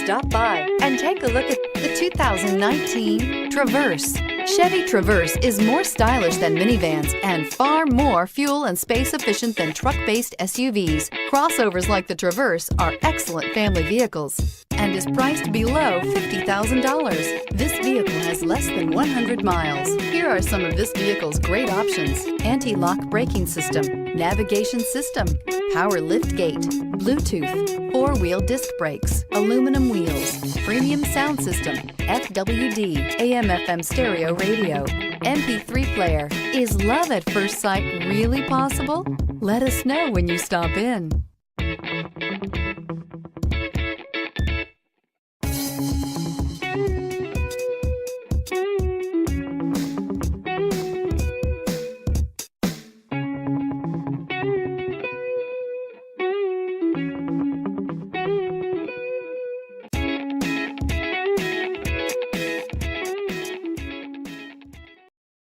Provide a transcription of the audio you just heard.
Stop by and take a look at the 2019 Traverse. Chevy Traverse is more stylish than minivans and far more fuel and space efficient than truck-based SUVs. Crossovers like the Traverse are excellent family vehicles and is priced below $50,000. This vehicle has less than 100 miles. Here are some of this vehicle's great options: anti-lock braking system, navigation system, power lift gate, Bluetooth, four-wheel disc brakes, aluminum wheels, premium sound system, FWD, AM/FM stereo radio, MP3 player. Is love at first sight really possible? Let us know when you stop in.